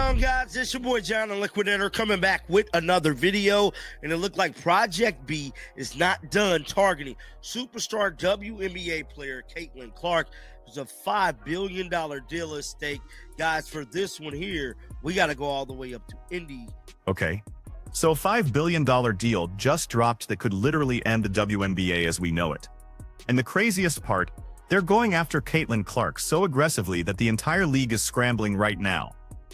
on, guys? It's your boy John the Liquidator coming back with another video, and it looked like Project B is not done targeting superstar WNBA player Caitlin Clark. It's a $5 billion deal at stake. Guys, for this one here, we got to go all the way up to Indy. Okay, so a $5 billion deal just dropped that could literally end the WNBA as we know it. And the craziest part, they're going after Caitlin Clark so aggressively that the entire league is scrambling right now.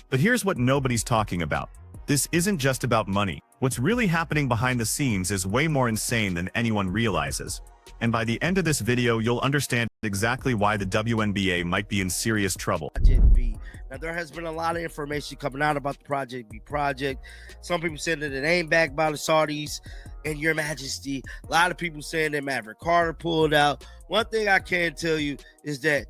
But here's what nobody's talking about. This isn't just about money. What's really happening behind the scenes is way more insane than anyone realizes. And by the end of this video, you'll understand exactly why the WNBA might be in serious trouble. Project B. Now, there has been a lot of information coming out about the Project B project. Some people saying that it ain't backed by the Saudis and Your Majesty. A lot of people saying that Maverick Carter pulled out. One thing I can tell you is that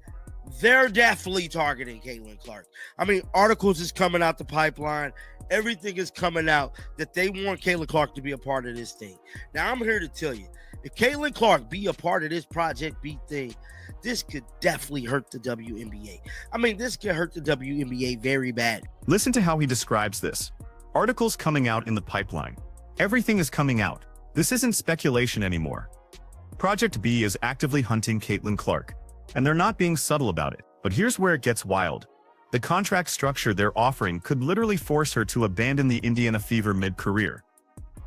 they're definitely targeting Caitlin Clark. I mean, articles is coming out the pipeline. Everything is coming out that they want Caitlin Clark to be a part of this thing. Now, I'm here to tell you, if Caitlin Clark be a part of this Project B thing, this could definitely hurt the WNBA. I mean, this could hurt the WNBA very bad. Listen to how he describes this. Articles coming out in the pipeline. Everything is coming out. This isn't speculation anymore. Project B is actively hunting Caitlin Clark, and they're not being subtle about it. But here's where it gets wild. The contract structure they're offering could literally force her to abandon the Indiana Fever mid-career.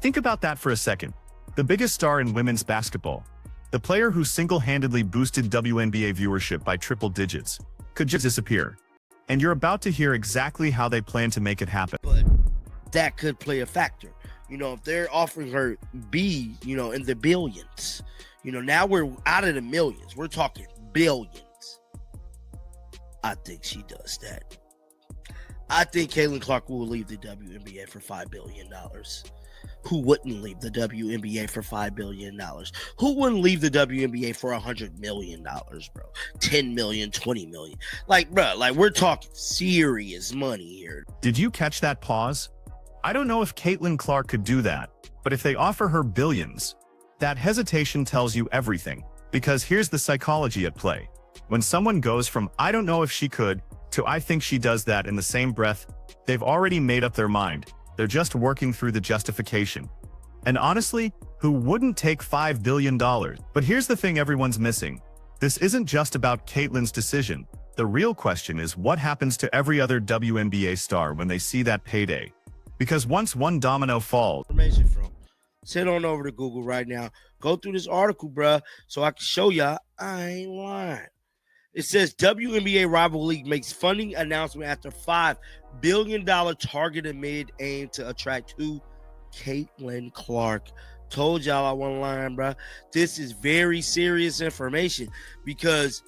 Think about that for a second. The biggest star in women's basketball, the player who single-handedly boosted WNBA viewership by triple digits, could just disappear. And you're about to hear exactly how they plan to make it happen. But that could play a factor. You know, if they're offering her B, you know, in the billions, you know, now we're out of the millions. We're talking billions. I think she does that. I think Caitlin Clark will leave the WNBA for $5 billion. Who wouldn't leave the WNBA for $5 billion? Who wouldn't leave the WNBA for $100 million, bro? 10 million, 20 million. Like, bro, like we're talking serious money here. Did you catch that pause? I don't know if Caitlin Clark could do that, but if they offer her billions, that hesitation tells you everything. Because here's the psychology at play. When someone goes from "I don't know if she could" to "I think she does that" in the same breath, they've already made up their mind. They're just working through the justification. And honestly, who wouldn't take $5 billion? But here's the thing everyone's missing. This isn't just about Caitlin's decision. The real question is what happens to every other WNBA star when they see that payday? Because once one domino falls... Information from. Sit on over to Google right now. Go through this article, bruh, so I can show y'all I ain't lying. It says WNBA Rival League makes funding announcement after $5 billion targeted mid aim to attract who? Caitlin Clark. Told y'all I wasn't lying, bro. This is very serious information because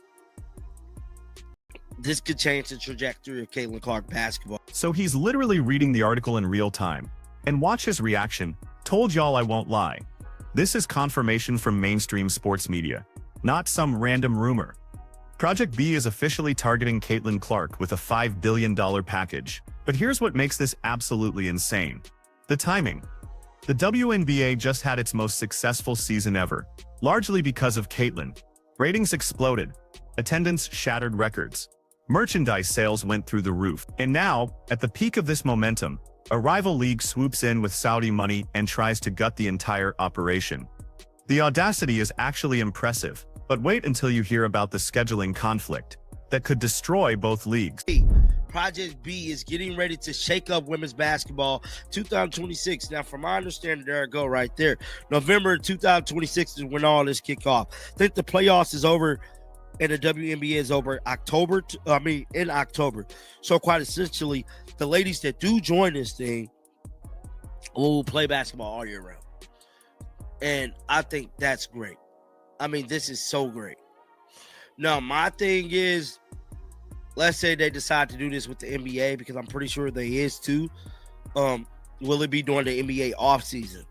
this could change the trajectory of Caitlin Clark basketball. So he's literally reading the article in real time. And watch his reaction. Told y'all I won't lie. This is confirmation from mainstream sports media, not some random rumor. Project B is officially targeting Caitlin Clark with a $5 billion package. But here's what makes this absolutely insane. The timing. The WNBA just had its most successful season ever, largely because of Caitlin. Ratings exploded. Attendance shattered records. Merchandise sales went through the roof. And now, at the peak of this momentum, a rival league swoops in with Saudi money and tries to gut the entire operation. The audacity is actually impressive. But wait until you hear about the scheduling conflict that could destroy both leagues. Project B is getting ready to shake up women's basketball 2026. Now, from my understanding, there I go right there. November 2026 is when all this kick off. I think the playoffs is over and the WNBA is over in October. So quite essentially, the ladies that do join this thing will play basketball all year round. And I think that's great. I mean, this is so great. Now, my thing is, let's say they decide to do this with the NBA, because I'm pretty sure they is too. Will it be during the NBA offseason?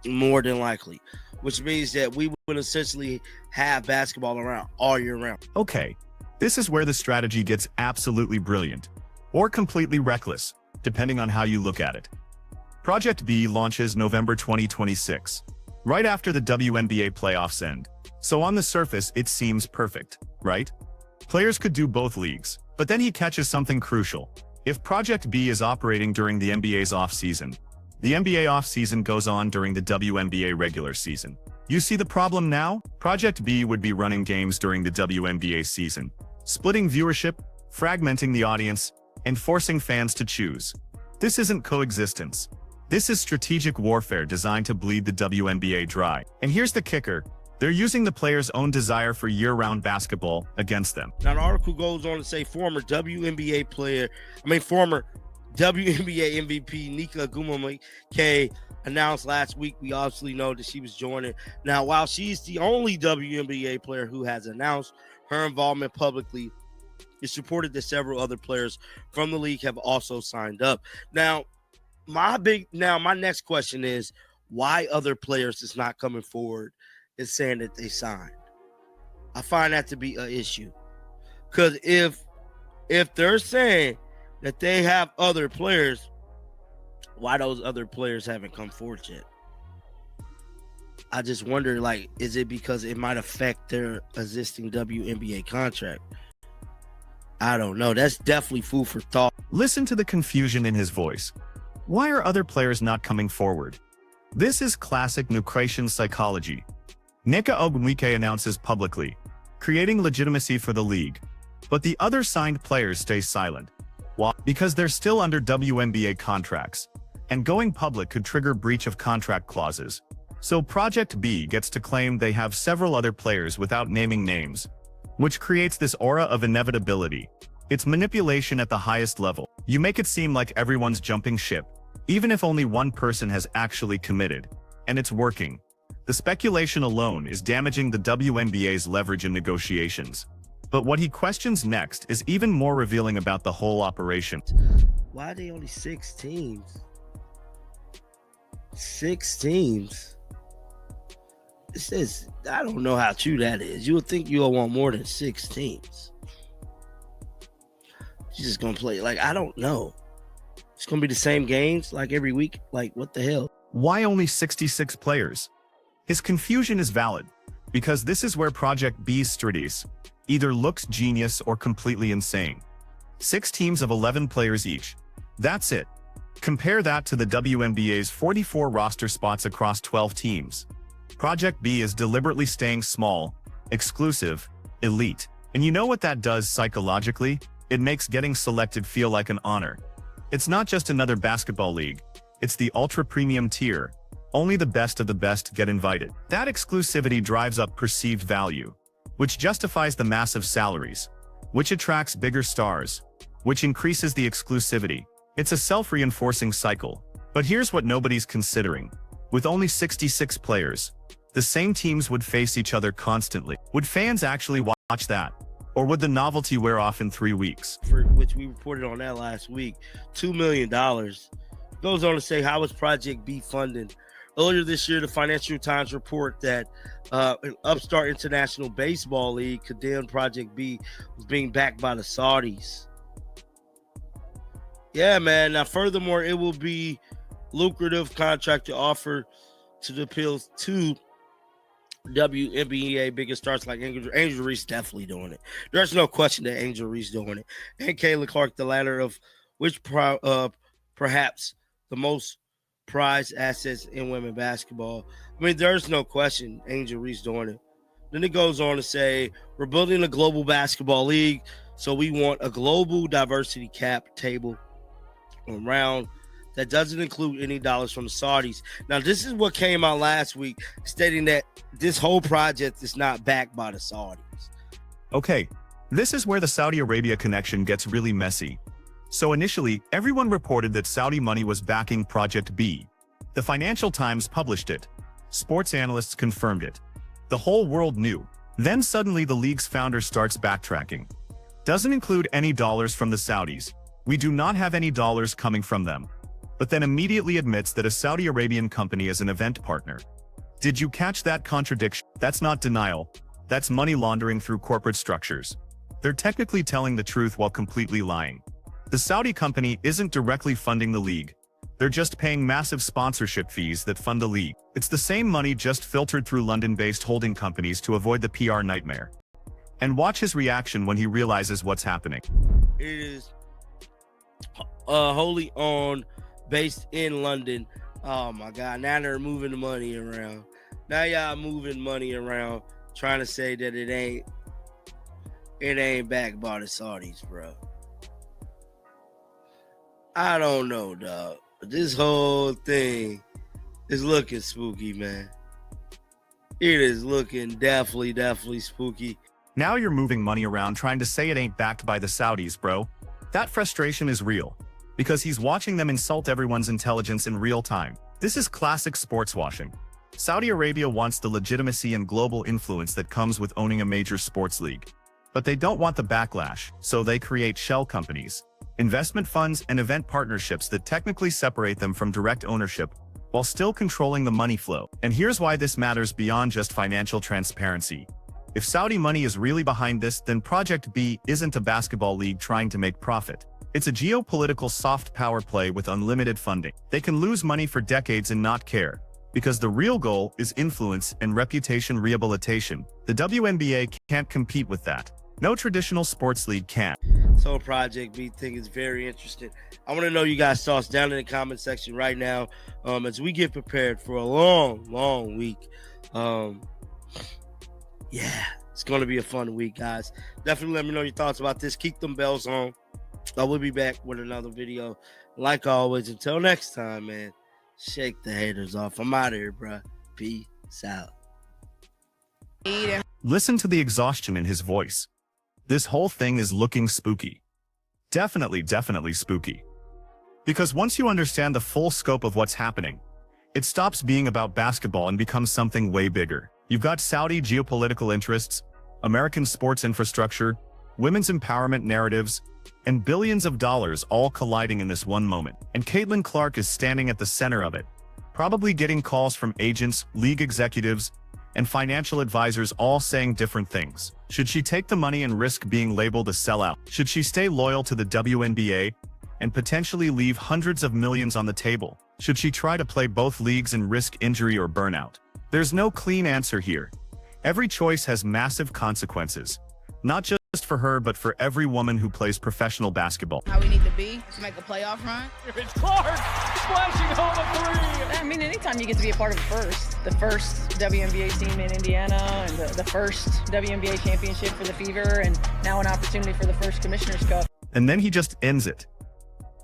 More than likely. Which means that we would essentially have basketball around all year round. Okay, this is where the strategy gets absolutely brilliant. Or completely reckless, depending on how you look at it. Project B launches November 2026. Right after the WNBA playoffs end. So on the surface, it seems perfect, right? Players could do both leagues, but then he catches something crucial. If Project B is operating during the NBA's off-season, the NBA off-season goes on during the WNBA regular season. You see the problem now? Project B would be running games during the WNBA season, splitting viewership, fragmenting the audience, and forcing fans to choose. This isn't coexistence. This is strategic warfare designed to bleed the WNBA dry. And here's the kicker. They're using the players' own desire for year-round basketball against them. Now, the article goes on to say former WNBA MVP Nika Gumake announced last week. We obviously know that she was joining. Now, while she's the only WNBA player who has announced her involvement publicly, it's reported that several other players from the league have also signed up. Now, my next question is, why other players is not coming forward and saying that they signed? I find that to be an issue. Because if they're saying that they have other players, why those other players haven't come forward yet? I just wonder, like, is it because it might affect their existing WNBA contract? I don't know. That's definitely food for thought. Listen to the confusion in his voice. Why are other players not coming forward? This is classic Nucreation psychology. Nika Ogwumike announces publicly, creating legitimacy for the league, but the other signed players stay silent. Why? Because they're still under WNBA contracts, and going public could trigger breach of contract clauses. So Project B gets to claim they have several other players without naming names, which creates this aura of inevitability. It's manipulation at the highest level. You make it seem like everyone's jumping ship, even if only one person has actually committed, and it's working. The speculation alone is damaging the WNBA's leverage in negotiations. But what he questions next is even more revealing about the whole operation. Why are they only 6 teams? 6 teams? It says, I don't know how true that is. You would think you'll want more than 6 teams. She's just gonna play, like, I don't know. It's gonna be the same games like every week. Like, what the hell? Why only 66 players? His confusion is valid, because this is where Project B's strategies either looks genius or completely insane. 6 teams of 11 players each. That's it. Compare that to the WNBA's 44 roster spots across 12 teams. Project B is deliberately staying small, exclusive, elite. And you know what that does psychologically? It makes getting selected feel like an honor. It's not just another basketball league. It's the ultra-premium tier. Only the best of the best get invited. That exclusivity drives up perceived value, which justifies the massive salaries, which attracts bigger stars, which increases the exclusivity. It's a self-reinforcing cycle. But here's what nobody's considering. With only 66 players, the same teams would face each other constantly. Would fans actually watch that? Or would the novelty wear off in 3 weeks? For which we reported on that last week, $2 million. Goes on to say, how is Project B funded? Earlier this year, the Financial Times report that an upstart international baseball league condemned Project B was being backed by the Saudis. Yeah, man. Now, furthermore, it will be lucrative contract to offer to the appeals to WNBA biggest stars like Angel Reese definitely doing it. There's no question that Angel Reese doing it. And Kayla Clark, the latter of which perhaps the most prized assets in women basketball. I mean, there's no question Angel Reese doing it. Then it goes on to say, we're building a global basketball league, so we want a global diversity cap table around that doesn't include any dollars from the Saudis. Now, this is what came out last week, stating that this whole project is not backed by the Saudis. Okay, this is where the Saudi Arabia connection gets really messy. So initially, everyone reported that Saudi money was backing Project B. The Financial Times published it. Sports analysts confirmed it. The whole world knew. Then suddenly the league's founder starts backtracking. Doesn't include any dollars from the Saudis. We do not have any dollars coming from them. But then immediately admits that a Saudi Arabian company is an event partner. Did you catch that contradiction? That's not denial. That's money laundering through corporate structures. They're technically telling the truth while completely lying. The Saudi company isn't directly funding the league. They're just paying massive sponsorship fees that fund the league. It's the same money just filtered through London-based holding companies to avoid the PR nightmare. And watch his reaction when he realizes what's happening. It is wholly owned, based in London. Oh my God! Now they're moving the money around. Now y'all moving money around, trying to say that it ain't backed by the Saudis, bro. I don't know, dog. This whole thing is looking spooky, man. It is looking definitely spooky. Now you're moving money around trying to say it ain't backed by the Saudis, bro. That frustration is real, because he's watching them insult everyone's intelligence in real time. This is classic sports washing. Saudi Arabia wants the legitimacy and global influence that comes with owning a major sports league. But they don't want the backlash, so they create shell companies, investment funds, and event partnerships that technically separate them from direct ownership, while still controlling the money flow. And here's why this matters beyond just financial transparency. If Saudi money is really behind this, then Project B isn't a basketball league trying to make profit. It's a geopolitical soft power play with unlimited funding. They can lose money for decades and not care, because the real goal is influence and reputation rehabilitation. The WNBA can't compete with that. No traditional sports league can. So Project B thing is very interesting. I want to know you guys' thoughts down in the comment section right now, as we get prepared for a long week. Yeah, it's going to be a fun week, guys. Definitely let me know your thoughts about this. Keep them bells on. I will be back with another video. Like always, until next time, man, shake the haters off. I'm out of here, bro. Peace out. Listen to the exhaustion in his voice. This whole thing is looking spooky. Definitely spooky. Because once you understand the full scope of what's happening, it stops being about basketball and becomes something way bigger. You've got Saudi geopolitical interests, American sports infrastructure, women's empowerment narratives, and billions of dollars all colliding in this one moment. And Caitlin Clark is standing at the center of it, probably getting calls from agents, league executives, and financial advisors all saying different things. Should she take the money and risk being labeled a sellout? Should she stay loyal to the WNBA and potentially leave hundreds of millions on the table? Should she try to play both leagues and risk injury or burnout? There's no clean answer here. Every choice has massive consequences, not just for her, but for every woman who plays professional basketball. How we need to be to make a playoff run. It's Clark splashing home a three. I mean, anytime you get to be a part of the first WNBA team in Indiana, and the first WNBA championship for the Fever, and now an opportunity for the first Commissioner's Cup. And then he just ends it.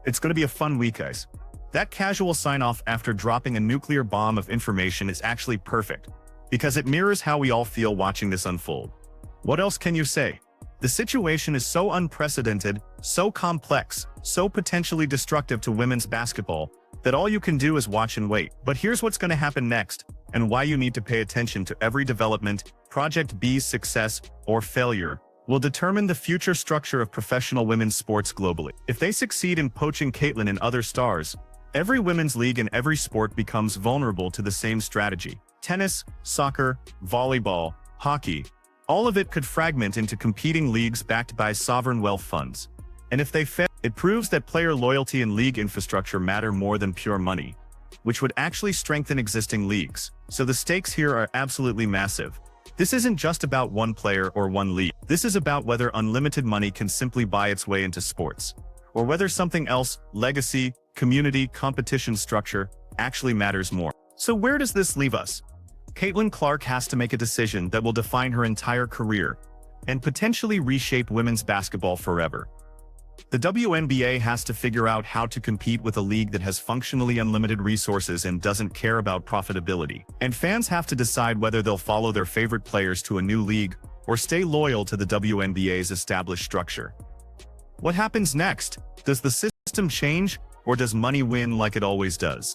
It's going to be a fun week, guys. That casual sign-off after dropping a nuclear bomb of information is actually perfect, because it mirrors how we all feel watching this unfold. What else can you say? The situation is so unprecedented, so complex, so potentially destructive to women's basketball, that all you can do is watch and wait. But here's what's going to happen next, and why you need to pay attention to every development. Project B's success or failure will determine the future structure of professional women's sports globally. If they succeed in poaching Caitlin and other stars, every women's league in every sport becomes vulnerable to the same strategy. Tennis, soccer, volleyball, hockey, all of it could fragment into competing leagues backed by sovereign wealth funds. And if they fail, it proves that player loyalty and league infrastructure matter more than pure money, which would actually strengthen existing leagues. So the stakes here are absolutely massive. This isn't just about one player or one league. This is about whether unlimited money can simply buy its way into sports, or whether something else, legacy, community, competition structure, actually matters more. So where does this leave us? Caitlin Clark has to make a decision that will define her entire career and potentially reshape women's basketball forever. The WNBA has to figure out how to compete with a league that has functionally unlimited resources and doesn't care about profitability. And fans have to decide whether they'll follow their favorite players to a new league or stay loyal to the WNBA's established structure. What happens next? Does the system change, or does money win like it always does?